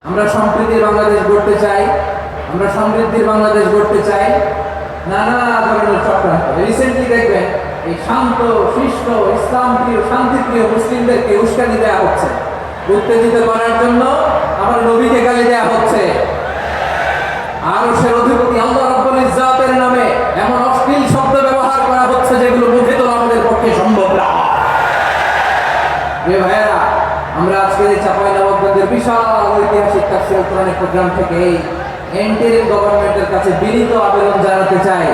আমরা সম্প্রীতির বাংলাদেশ গড়তে চাই, আমরা সমৃদ্ধির বাংলাদেশ গড়তে চাই। নানা ধরনের চক্রান্ত রিসেন্টলি দেখবেন এই শান্ত শিষ্ট ইসলাম প্রিয় শান্তিপ্রিয় মুসলিমদেরকে উস্কানি দেওয়া হচ্ছে, উত্তেজিত করার জন্য আমার নবীকে গালি দেওয়া হচ্ছে। আরশের অধিপতি আল্লাহ রাব্বুল ইজ্জাতের নামে এমন অশ্লীল শব্দ ব্যবহার করা হচ্ছে যেগুলো মুখে তোলা আমাদের পক্ষে সম্ভব না। ভাইয়েরা, আমরা আজকে এই চাঁপাইনবাবগঞ্জের বিশাল ঐতিহাসিক তাফসীরুল কোরআনের প্রোগ্রাম থেকে এই ইন্টারিম গভর্নমেন্টের কাছে বিনীত আবেদন জানাতে চাই,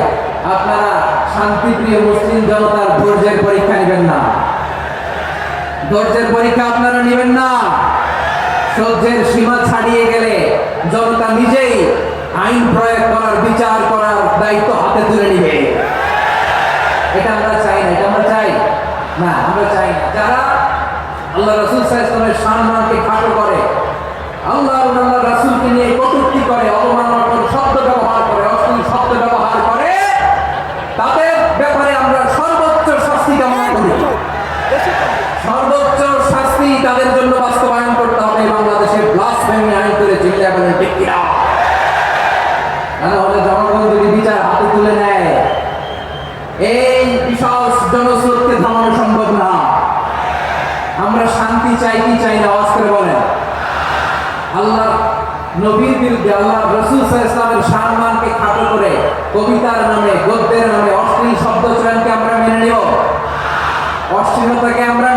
আপনারা শান্তিপ্রিয় মুসলিম জনতার ধৈর্যের পরীক্ষা নেবেন না। ধৈর্যের পরীক্ষা আপনারা নেবেন না। সহ্যের সীমা ছাড়িয়ে গেলে জনতা নিজেই আইন প্রয়োগ করার বিচার করার দায়িত্ব হাতে তুলে নিবে। এটা আমরা চাই না, এটা আমরা চাই না, আমরা চাই না। যারা আল্লাহ রাসূল সাল্লাল্লাহু আলাইহি ওয়াসাল্লামের সম্মানকে খাটো করে, আল্লাহ রাসূলকে নিয়ে কটূক্তি করে, অবমাননাকর শব্দ ব্যবহার করে, অশ্লীল শব্দ ব্যবহার করে, তাদের ব্যাপারে আমরা সর্বোচ্চ শাস্তি কামনা করি। সর্বোচ্চ শাস্তি তাদের জন্য বাস্তবায়ন করতে হবে। বাংলাদেশে ব্লাসফেমি আইন করে চিল্লা বলেন ঠিক কিনা? তাহলে জনগণ যদি বিচার হাতে তুলে নেয়, এই বিশাল জনস্রোতকে থামানো সম্ভব না। আমরা শান্তি চাই কি চাই না? আওয়াজ করে বলেন। আল্লাহ নবীর বিরুদ্ধে, আল্লাহ রাসূল সাল্লাল্লাহু আলাইহি ওয়াসাল্লামের সম্মানকে খাটো করে কবিতার নামে, গদ্যের নামে অশ্লীল শব্দ চয়নকে আমরা মেনে নিব? অশ্লীলতাকে আমরা